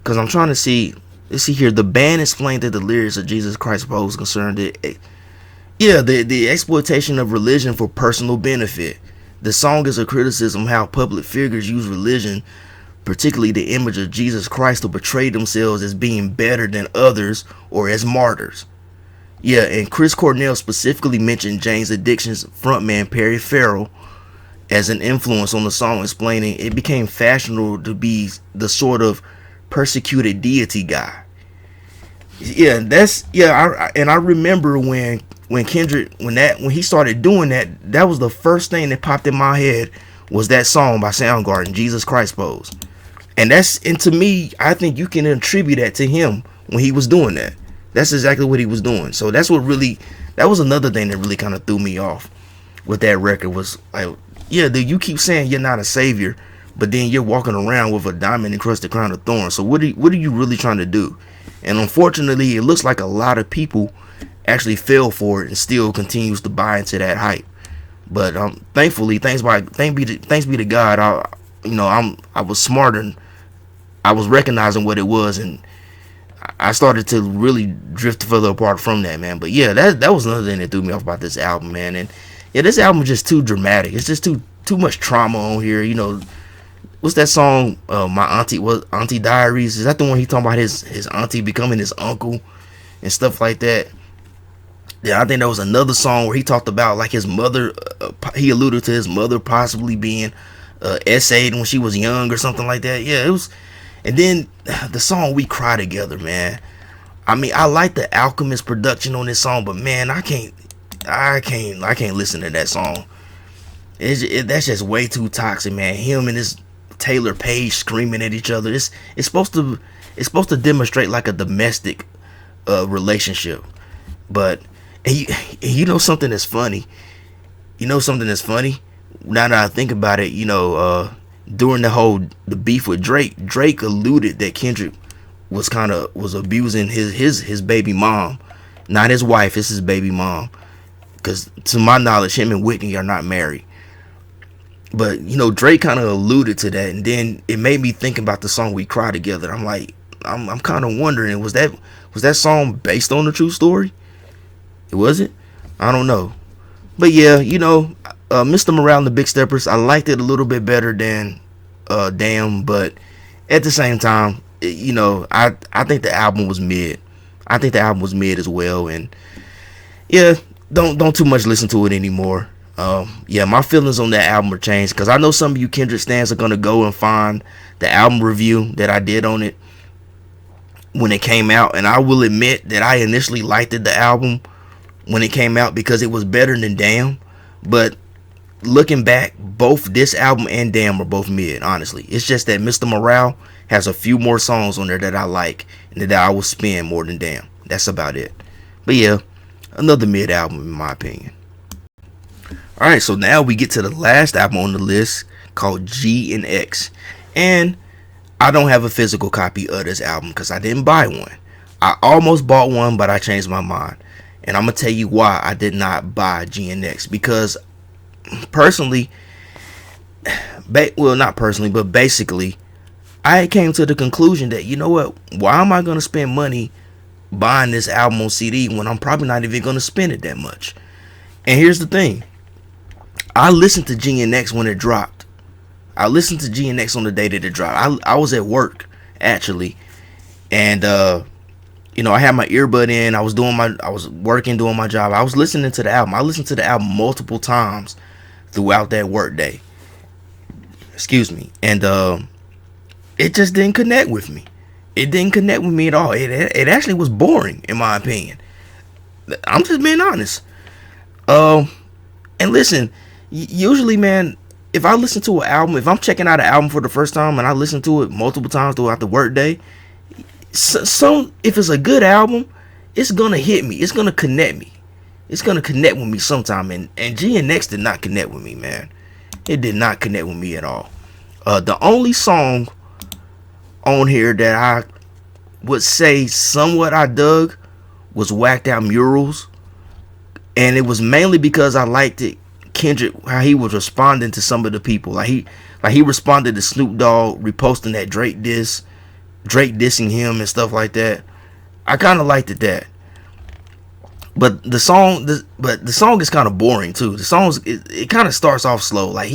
Speaker 1: Cause I'm trying to see. Let's see here. The band explained that the lyrics of Jesus Christ Pose concerned the exploitation of religion for personal benefit. The song is a criticism how public figures use religion, particularly the image of Jesus Christ, to portray themselves as being better than others or as martyrs. Yeah, and Chris Cornell specifically mentioned Jane's Addiction's frontman Perry Farrell as an influence on the song, explaining it became fashionable to be the sort of persecuted deity guy. Yeah, I remember when Kendrick when he started doing that, that was the first thing that popped in my head was that song by Soundgarden, Jesus Christ Pose. And to me, I think you can attribute that to him when he was doing that. That's exactly what he was doing. So that was another thing that really kind of threw me off with that record. Was like, yeah, dude, you keep saying you're not a savior, but then you're walking around with a diamond encrusted crown of thorns. So what are you really trying to do? And unfortunately, it looks like a lot of people actually fell for it and still continues to buy into that hype. But thankfully, thanks be to God, I was smarter and I was recognizing what it was, and I started to really drift further apart from that, man. But yeah, that was another thing that threw me off about this album, man. And yeah, this album is just too dramatic. It's just too much trauma on here. What's that song? Auntie Diaries. Is that the one he talking about his auntie becoming his uncle and stuff like that? Yeah, I think there was another song where he talked about like his mother. He alluded to his mother possibly being essayed when she was young or something like that. Yeah, it was. And then the song "We Cry Together," man. I mean, I like the Alchemist production on this song, but man, I can't listen to that song. That's just way too toxic, man. Him and this Taylor Page screaming at each other. It's supposed to demonstrate like a domestic relationship, but you know something that's funny. Now that I think about it, during the beef with Drake alluded that Kendrick was abusing his baby mom, not his wife. It's his baby mom, because to my knowledge, him and Whitney are not married. But Drake kind of alluded to that, and then it made me think about the song "We Cry Together." I'm like, I'm kind of wondering, was that song based on a true story? It wasn't. I don't know. But yeah, Mr. Morale and the Big Steppers, I liked it a little bit better than Damn, but at the same time, I think the album was mid. I think the album was mid as well, and yeah, don't too much listen to it anymore. Yeah, my feelings on that album are changed, because I know some of you Kendrick stans are gonna go and find the album review that I did on it when it came out, and I will admit that I initially liked the album when it came out because it was better than Damn. But looking back, both this album and Damn are both mid, honestly. It's just that Mr. Morale has a few more songs on there that I like and that I will spin more than Damn. That's about it. But yeah, another mid album in my opinion. Alright, so now we get to the last album on the list, called G and X. And I don't have a physical copy of this album because I didn't buy one. I almost bought one, but I changed my mind. And I'm gonna tell you why I did not buy GNX. Because personally, well, not personally, but basically, I came to the conclusion that, you know what, why am I gonna spend money buying this album on CD when I'm probably not even gonna spend it that much? And here's the thing, I listened to GNX when it dropped. I listened to GNX on the day that it dropped. I was at work actually, and you know, I had my earbud in. I was working, doing my job. I was listening to the album. I listened to the album multiple times throughout that work day. Excuse me. And it just didn't connect with me. It didn't connect with me at all. It actually was boring, in my opinion. I'm just being honest. And listen, usually, man, if I listen to an album, if I'm checking out an album for the first time and I listen to it multiple times throughout the workday, if it's a good album, it's gonna hit me. It's gonna connect me. It's gonna connect with me sometime. And GNX did not connect with me, man. It did not connect with me at all. The only song on here that I would say somewhat I dug was Whacked Out Murals, and it was mainly because I liked it. Kendrick, how he was responding to some of the people, like he responded to Snoop Dogg reposting that Drake dissing him and stuff like that. I kind of liked it that. But the song is kind of boring too. The song it kind of starts off slow. Like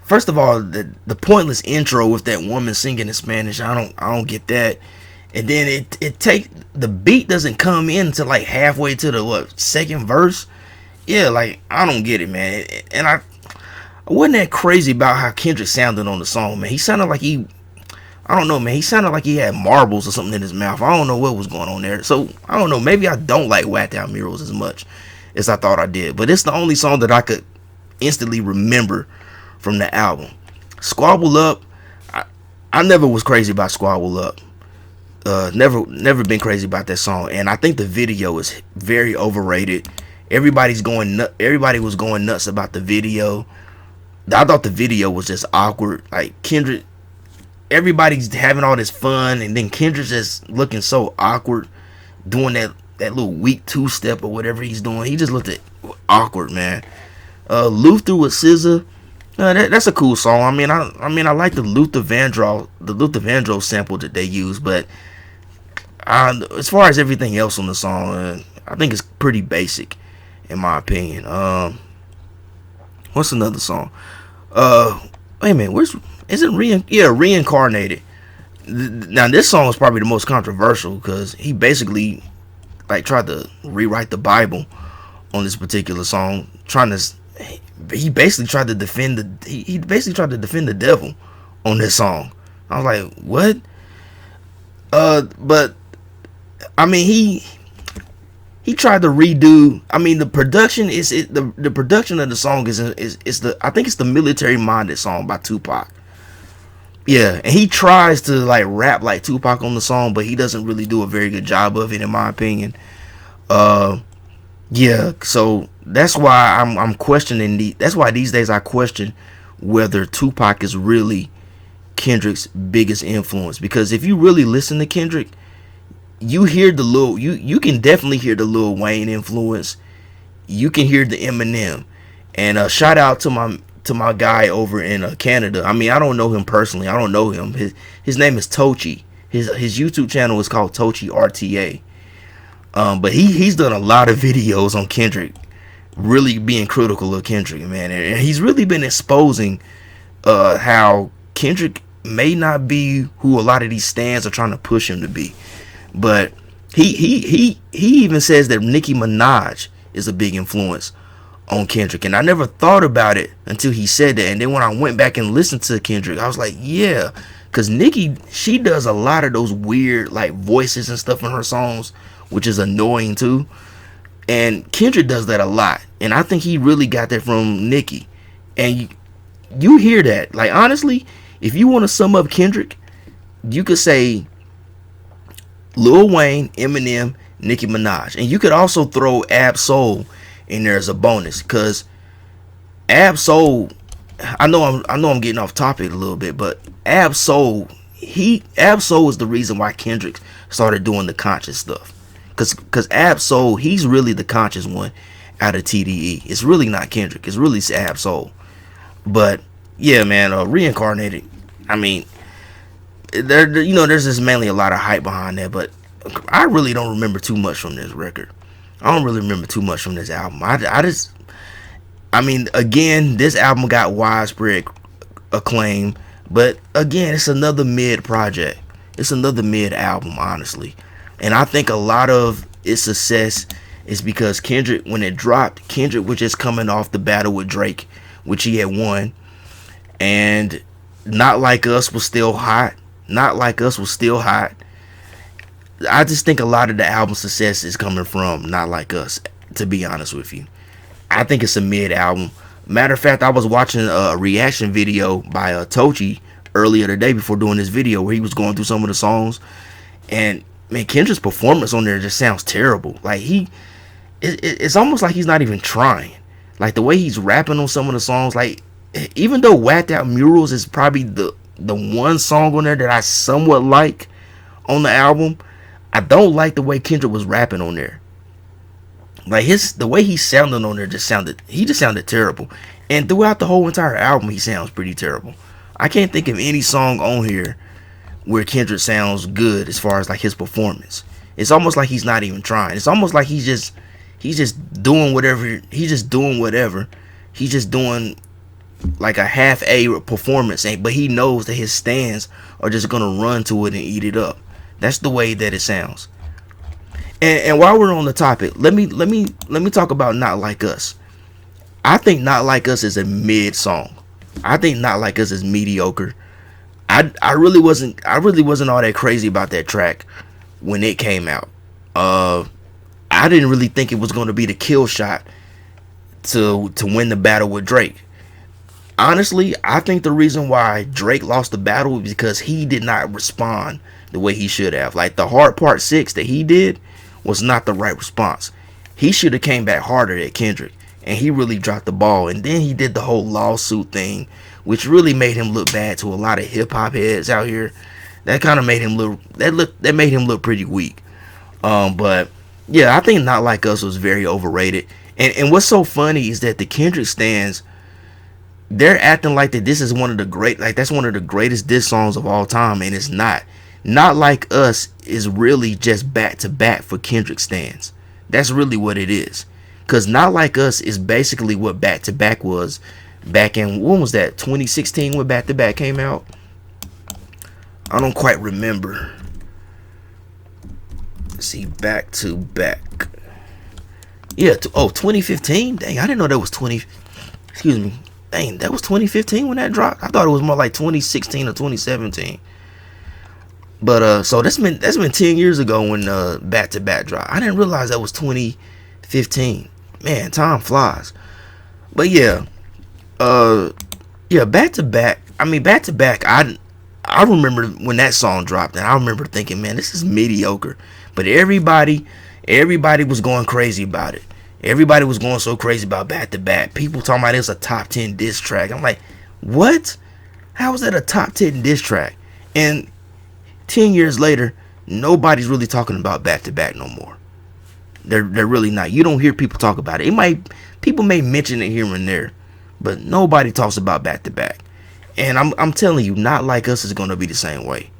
Speaker 1: first of all, the pointless intro with that woman singing in Spanish, I don't get that. And then the beat doesn't come in until like halfway to the second verse. Yeah, like I don't get it, man. And I wasn't that crazy about how Kendrick sounded on the song, man. He sounded like I don't know, man. He sounded like he had marbles or something in his mouth. I don't know what was going on there. So I don't know. Maybe I don't like Whacked Out Murals as much as I thought I did. But it's the only song that I could instantly remember from the album. Squabble Up, I never was crazy about Squabble Up. Never been crazy about that song. And I think the video is very overrated. Everybody was going nuts about the video. I thought the video was just awkward. Like Kendrick, everybody's having all this fun, and then Kendrick's just looking so awkward, doing that little weak two-step or whatever he's doing. He just looked awkward, man. Luther with SZA, that's a cool song. I mean, I like the Luther Vandross sample that they use, but as far as everything else on the song, I think it's pretty basic, in my opinion. What's another song? Wait a minute, Reincarnated. Now this song is probably the most controversial because he basically like tried to rewrite the Bible on this particular song, he basically tried to defend the devil on this song. I was like, what? But I mean, he tried to redo. I mean, the production the production of the song is I think it's the Military Minded song by Tupac. Yeah, and he tries to like rap like Tupac on the song, but he doesn't really do a very good job of it, in my opinion. Yeah, so that's why I'm questioning that's why these days I question whether Tupac is really Kendrick's biggest influence, because if you really listen to Kendrick, you hear you can definitely hear the Lil Wayne influence. You can hear the Eminem. And shout out to my guy over in Canada. I mean, I don't know him personally. I don't know him. His name is Tochi. His YouTube channel is called Tochi RTA. But he's done a lot of videos on Kendrick, really being critical of Kendrick, man. And he's really been exposing how Kendrick may not be who a lot of these stans are trying to push him to be. But he even says that Nicki Minaj is a big influence on Kendrick, and I never thought about it until he said that. And then when I went back and listened to Kendrick, I was like, yeah, because Nicki, she does a lot of those weird like voices and stuff in her songs, which is annoying too. And Kendrick does that a lot, and I think he really got that from Nicki. And you hear that, like, honestly, if you want to sum up Kendrick, you could say Lil Wayne, Eminem, Nicki Minaj, and you could also throw Ab Soul in there as a bonus, because Ab Soul, I know I'm getting off topic a little bit, but Ab Soul is the reason why Kendrick started doing the conscious stuff, because Ab Soul, he's really the conscious one out of TDE. It's really not Kendrick. It's really Ab Soul. But yeah, man, Reincarnated. I mean, there's just mainly a lot of hype behind that, but I really don't remember too much from this record. I don't really remember too much from this album. I mean, again, this album got widespread acclaim, but again, it's another mid project. It's another mid album, honestly. And I think a lot of its success is because Kendrick, when it dropped, Kendrick was just coming off the battle with Drake, which he had won. And Not Like Us was still hot. Not Like Us was still hot. I just think a lot of the album success is coming from Not Like Us, to be honest with you. I think it's a mid album. Matter of fact, I was watching a reaction video by Tochi earlier today before doing this video where he was going through some of the songs. And man, Kendrick's performance on there just sounds terrible. Like it's almost like he's not even trying. Like the way he's rapping on some of the songs, like even though Whacked Out Murals is probably the one song on there that I somewhat like on the album, I don't like the way Kendrick was rapping on there. Like the way he sounded on there just sounded terrible. And throughout the whole entire album, he sounds pretty terrible. I can't think of any song on here where Kendrick sounds good as far as like his performance. It's almost like he's not even trying. It's almost like he's just doing whatever. He's just doing like a half-a performance, but he knows that his stands are just gonna run to it and eat it up. That's the way that it sounds. And while we're on the topic, let me talk about Not Like Us. I think Not Like Us is a mid song. I think Not Like Us is mediocre. I really wasn't all that crazy about that track when it came out. I didn't really think it was going to be the kill shot to win the battle with Drake. Honestly, I think the reason why Drake lost the battle is because he did not respond the way he should have. Like the Hard Part 6 that he did was not the right response. He should have came back harder at Kendrick, and he really dropped the ball. And then he did the whole lawsuit thing, which really made him look bad to a lot of hip hop heads out here. That kind of made him look pretty weak. But yeah, I think Not Like Us was very overrated. And what's so funny is that the Kendrick stans, they're acting like that this is one of the greatest diss songs of all time, and it's not. Not Like Us is really just back to back for Kendrick stans. That's really what it is. Cause Not Like Us is basically what back to back was back in, when was that? 2016 when Back to Back came out? I don't quite remember. Let's see, Back to Back. Yeah, 2015? Dang, I didn't know that was excuse me. Dang, that was 2015 when that dropped? I thought it was more like 2016 or 2017. But so that's been 10 years ago when Back to Back dropped. I didn't realize that was 2015. Man, time flies. But yeah, Back to Back. I mean, Back to Back. I remember when that song dropped, and I remember thinking, man, this is mediocre. But everybody was going crazy about it. Everybody was going so crazy about Back to Back. People talking about it was a top 10 diss track. I'm like, what? How is that a top 10 diss track? And 10 years later, nobody's really talking about Back to Back no more. They're really not. You don't hear people talk about it. People may mention it here and there, but nobody talks about Back to Back. And I'm telling you, Not Like Us is gonna be the same way.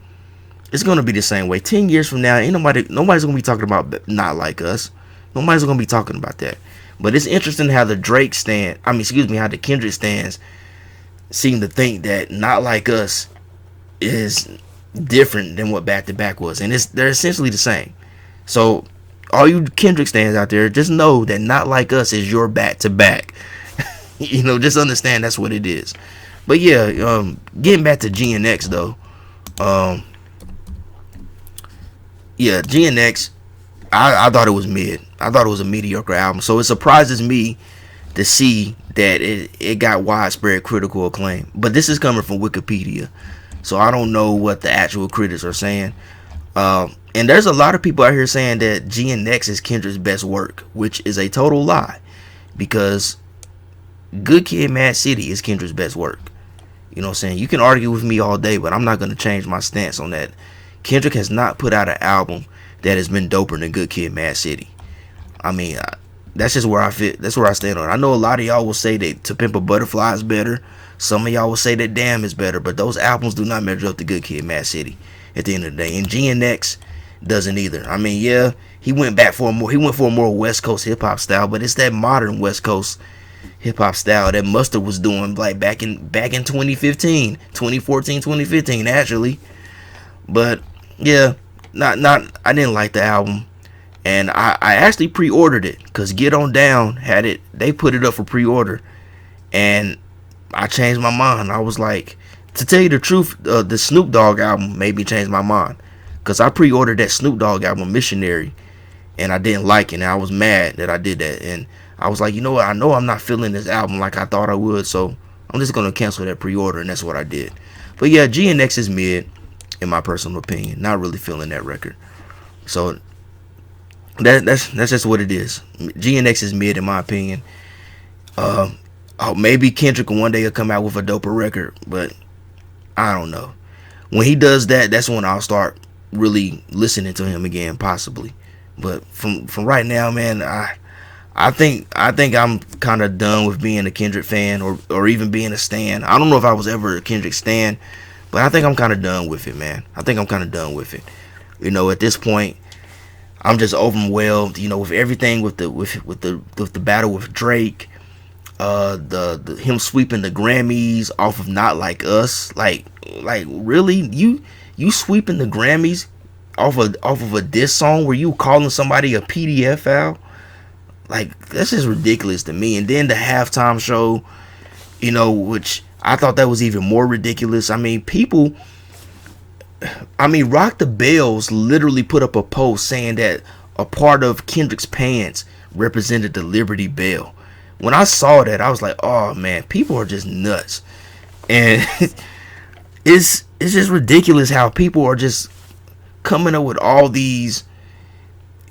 Speaker 1: It's gonna be the same way. 10 years from now, nobody's gonna be talking about Not Like Us. Nobody's gonna be talking about that. But it's interesting how the how the Kendrick stands seem to think that Not Like Us is different than what Back to Back was, and they're essentially the same. So all you Kendrick stands out there, just know that Not Like Us is your Back to Back. Just understand that's what it is. But yeah, getting back to GNX though, GNX, I thought it was mid. I thought it was a mediocre album. So it surprises me to see that it got widespread critical acclaim. But this is coming from Wikipedia, so I don't know what the actual critics are saying. And there's a lot of people out here saying that GNX is Kendrick's best work, which is a total lie, because Good Kid, Mad City is Kendrick's best work. You know what I'm saying? You can argue with me all day, but I'm not going to change my stance on that. Kendrick has not put out an album that has been doper than Good Kid, Mad City. I mean, that's just where I fit. That's where I stand on it. I know a lot of y'all will say that To Pimp a Butterfly is better. Some of y'all will say that Damn is better, but those albums do not measure up to Good Kid, Mad City at the end of the day. And GNX doesn't either. I mean, yeah, he went for a more West Coast hip hop style, but it's that modern West Coast hip hop style that Mustard was doing like back in 2014, 2015 actually. But yeah, not I didn't like the album. And I actually pre-ordered it because Get On Down had it. They put it up for pre-order, and I changed my mind. I was like, to tell you the truth, the Snoop Dogg album made me change my mind because I pre-ordered that Snoop Dogg album, Missionary, and I didn't like it. And I was mad that I did that. And I was like, you know what? I know I'm not feeling this album like I thought I would, so I'm just gonna cancel that pre-order, and that's what I did. But yeah, GNX is mid, in my personal opinion. Not really feeling that record. So that's just what it is. GNX is mid in my opinion. Maybe Kendrick one day will come out with a doper record, but I don't know. When he does that, that's when I'll start really listening to him again, possibly. But from right now, man, I think I'm kind of done with being a Kendrick fan or even being a stan. I don't know if I was ever a Kendrick stan, but I think I'm kind of done with it, man. I think I'm kind of done with it. You know, at this point, I'm just overwhelmed, you know, with everything with the battle with Drake, the him sweeping the Grammys off of Not Like Us, like really, you sweeping the Grammys off of a diss song where you calling somebody a PDF file, like that's just ridiculous to me. And then the halftime show, you know, which I thought that was even more ridiculous. I mean, Rock the Bells literally put up a post saying that a part of Kendrick's pants represented the Liberty Bell. When I saw that, I was like, oh man, people are just nuts. And it's just ridiculous how people are just coming up with all these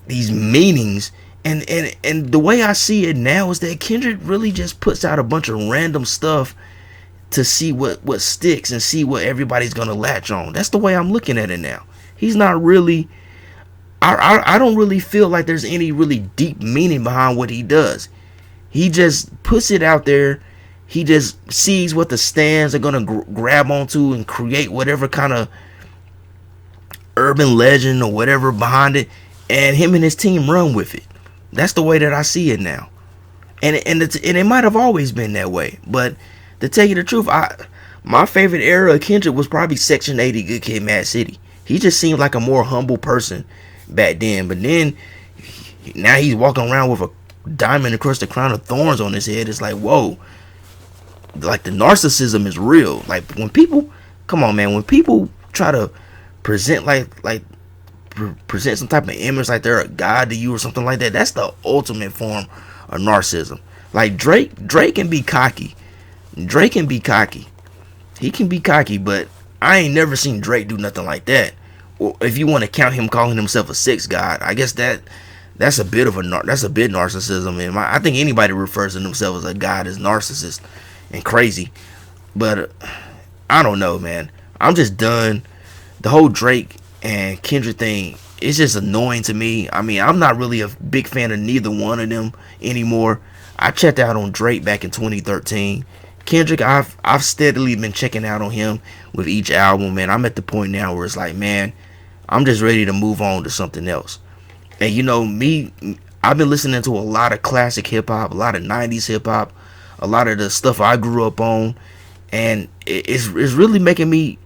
Speaker 1: meanings. And the way I see it now is that Kendrick really just puts out a bunch of random stuff to see what sticks and see what everybody's gonna latch on. That's the way I'm looking at it now. He's not really, I don't really feel like there's any really deep meaning behind what he does. He just puts it out there. He just sees what the stands are gonna grab onto and create whatever kind of urban legend or whatever behind it, and him and his team run with it. That's the way that I see it now, and it might have always been that way, but to tell you the truth, my favorite era of Kendrick was probably Section 80, Good Kid, Mad City. He just seemed like a more humble person back then. But then, now he's walking around with a diamond across the crown of thorns on his head. It's like, whoa. Like, the narcissism is real. Like, when people, come on, man. When people try to present, present some type of image like they're a god to you or something like that, that's the ultimate form of narcissism. Like, Drake can be cocky. Drake can be cocky. He can be cocky, but I ain't never seen Drake do nothing like that. Or if you want to count him calling himself a sex god, I guess that's a bit narcissism. And I think anybody refers to themselves as a god is narcissist and crazy. But I don't know, man. I'm just done. The whole Drake and Kendrick thing is just annoying to me. I mean, I'm not really a big fan of neither one of them anymore. I checked out on Drake back in 2013. Kendrick, I've steadily been checking out on him with each album, and I'm at the point now where it's like, man, I'm just ready to move on to something else. And you know me, I've been listening to a lot of classic hip hop, a lot of 90s hip hop, a lot of the stuff I grew up on, and it's really making me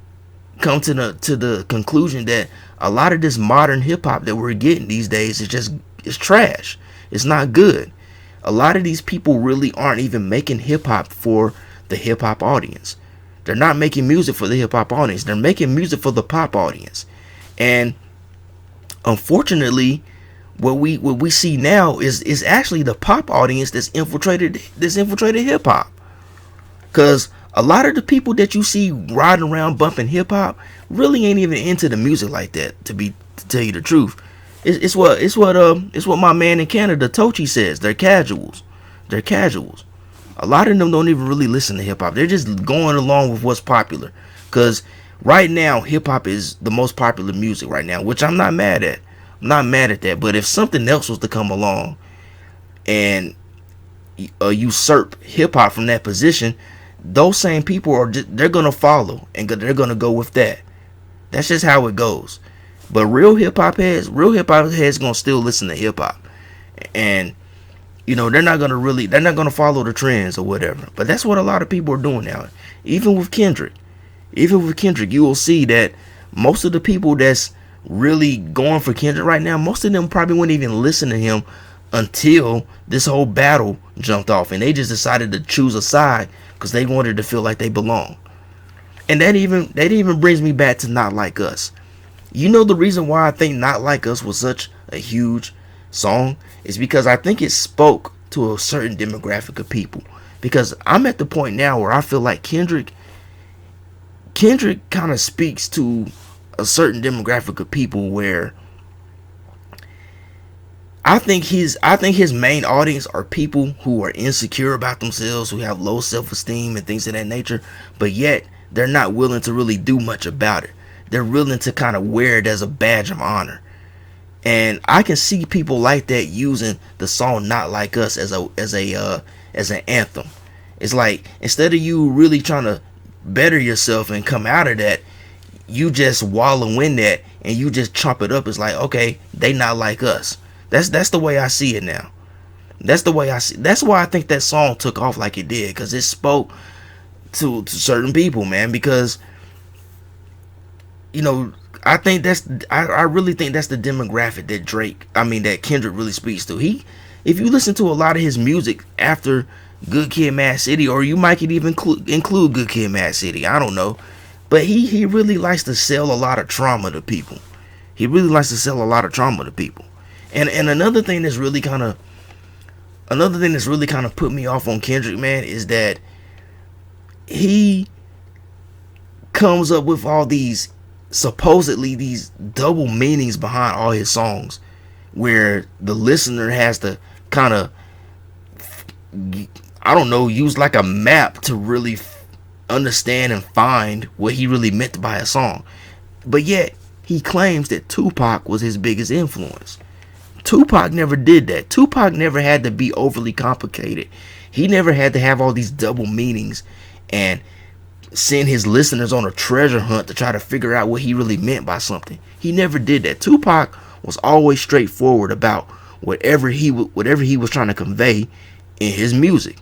Speaker 1: come to the conclusion that a lot of this modern hip hop that we're getting these days is trash. It's not good. A lot of these people really aren't even making hip hop for the hip hop audience. They're not making music for the hip hop audience. They're making music for the pop audience. And unfortunately, what we see now is actually the pop audience that's infiltrated hip hop. Cause a lot of the people that you see riding around bumping hip hop really ain't even into the music like that. To tell you the truth, it's what my man in Canada, Tochi, says. They're casuals. A lot of them don't even really listen to hip hop. They're just going along with what's popular. Cause right now hip hop is the most popular music right now, which I'm not mad at. I'm not mad at that. But if something else was to come along and usurp hip hop from that position, those same people they're gonna follow and they're gonna go with that. That's just how it goes. But real hip hop heads gonna still listen to hip hop, and they're not gonna follow the trends or whatever. But that's what a lot of people are doing now. Even with Kendrick, you will see that most of the people that's really going for Kendrick right now, most of them probably wouldn't even listen to him until this whole battle jumped off, and they just decided to choose a side because they wanted to feel like they belong. And that even brings me back to Not Like Us. The reason why I think Not Like Us was such a huge song is because I think it spoke to a certain demographic of people. Because I'm at the point now where I feel like Kendrick kind of speaks to a certain demographic of people where I think his main audience are people who are insecure about themselves, who have low self-esteem and things of that nature, but yet they're not willing to really do much about it. They're willing to kind of wear it as a badge of honor. And I can see people like that using the song Not Like Us as an anthem. It's like, instead of you really trying to better yourself and come out of that, you just wallow in that and you just chop it up. It's like, okay, they not like us. That's the way I see it now. That's why I think that song took off like it did, because it spoke to certain people, man. Because I really think that's the demographic that Kendrick really speaks to. If you listen to a lot of his music after Good Kid, Mad City, or you might even include Good Kid, Mad City, I don't know, but he really likes to sell a lot of trauma to people. And another thing that's really kind of put me off on Kendrick, man, is that he comes up with all these supposedly these double meanings behind all his songs, where the listener has to kind of, I don't know, use like a map to really understand and find what he really meant by a song. But yet he claims that Tupac was his biggest influence. Tupac never did that. Tupac never had to be overly complicated. He never had to have all these double meanings and send his listeners on a treasure hunt to try to figure out what he really meant by something. He never did that. Tupac was always straightforward about whatever he was trying to convey in his music.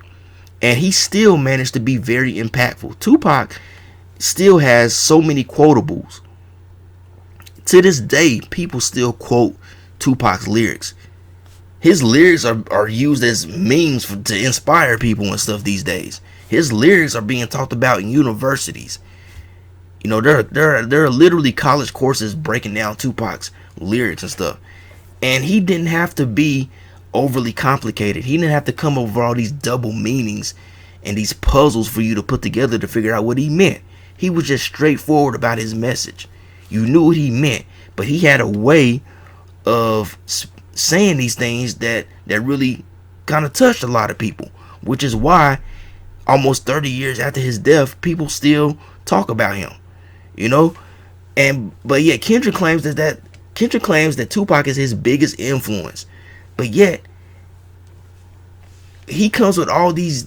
Speaker 1: And he still managed to be very impactful. Tupac still has so many quotables. To this day, people still quote Tupac's lyrics. His lyrics are used as memes to inspire people and stuff these days. His lyrics are being talked about in universities. There are literally college courses breaking down Tupac's lyrics and stuff. And he didn't have to be overly complicated. He didn't have to come up with all these double meanings and these puzzles for you to put together to figure out what he meant. He was just straightforward about his message. You knew what he meant, but he had a way of saying these things that really kind of touched a lot of people, which is why almost 30 years after his death, people still talk about him, but yet Kendrick claims that Tupac is his biggest influence, but yet he comes with all these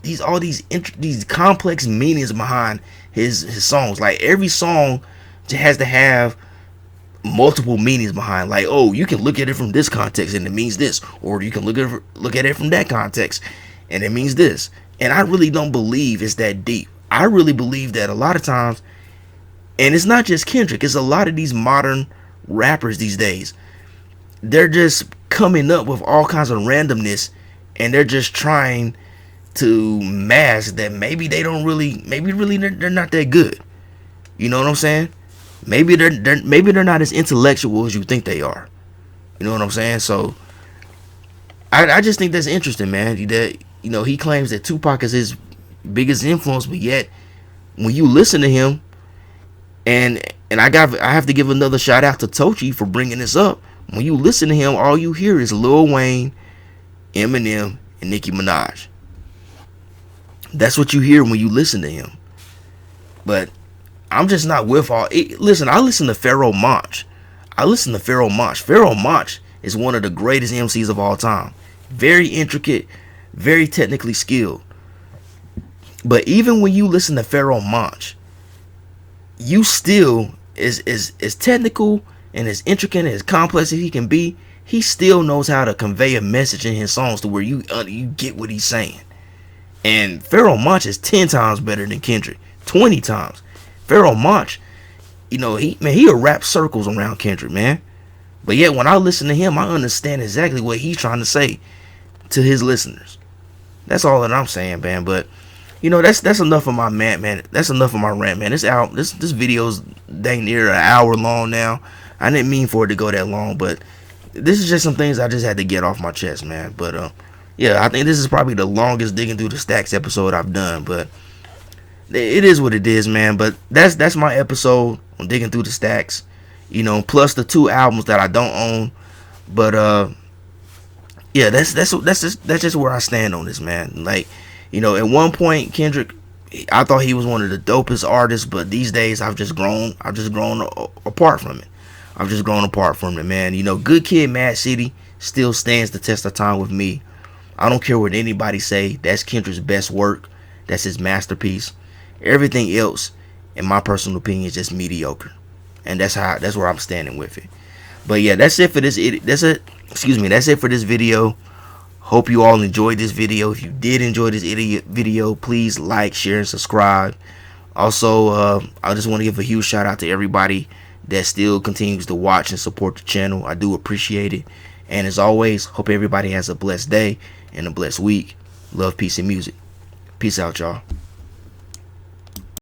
Speaker 1: these complex meanings behind his songs. Like, every song has to have multiple meanings behind. Like, oh, you can look at it from this context and it means this, or you can look at it from that context and it means this. And I really don't believe it's that deep. I really believe that a lot of times, and it's not just Kendrick, it's a lot of these modern rappers these days, they're just coming up with all kinds of randomness, and they're just trying to mask that maybe they're not that good. You know what I'm saying? Maybe they're not as intellectual as you think they are. You know what I'm saying? So I just think that's interesting, man. That he claims that Tupac is his biggest influence, but yet when you listen to him, and I have to give another shout out to Tochi for bringing this up. When you listen to him, all you hear is Lil Wayne, Eminem, and Nicki Minaj. That's what you hear when you listen to him. But I'm just not with all it. Listen, I listen to Pharoah Monch. I listen to Pharaoh Monch. Pharaoh Monch is one of the greatest MCs of all time. Very intricate, very technically skilled. But even when you listen to Pharaoh Monch, you still is technical and as intricate and as complex as he can be. He still knows how to convey a message in his songs to where you get what he's saying. And Pharaoh Monch is 10 times better than Kendrick, 20 times. Pharaoh Monch, he'll wrap circles around Kendrick, man. But yet when I listen to him, I understand exactly what he's trying to say to his listeners. That's all that I'm saying, man. But that's enough of my man. That's enough of my rant, man. This video's dang near an hour long now. I didn't mean for it to go that long, but this is just some things I just had to get off my chest, man. But yeah, I think this is probably the longest digging through the stacks episode I've done. But it is what it is, man. But that's my episode on digging through the stacks. Plus the 2 albums that I don't own. But yeah, that's just where I stand on this, man. Like, at one point Kendrick, I thought he was one of the dopest artists, but these days I've just grown apart from it. I've just grown apart from it, man. Good Kid, Mad City still stands the test of time with me. I don't care what anybody say. That's Kendrick's best work. That's his masterpiece. Everything else, in my personal opinion, is just mediocre. And that's where I'm standing with it. But yeah, that's it for this. That's it for this video. Hope you all enjoyed this video. If you did enjoy this video, please like, share, and subscribe. Also, I just want to give a huge shout out to everybody that still continues to watch and support the channel. I do appreciate it. And as always, hope everybody has a blessed day and a blessed week. Love, peace, and music. Peace out, y'all.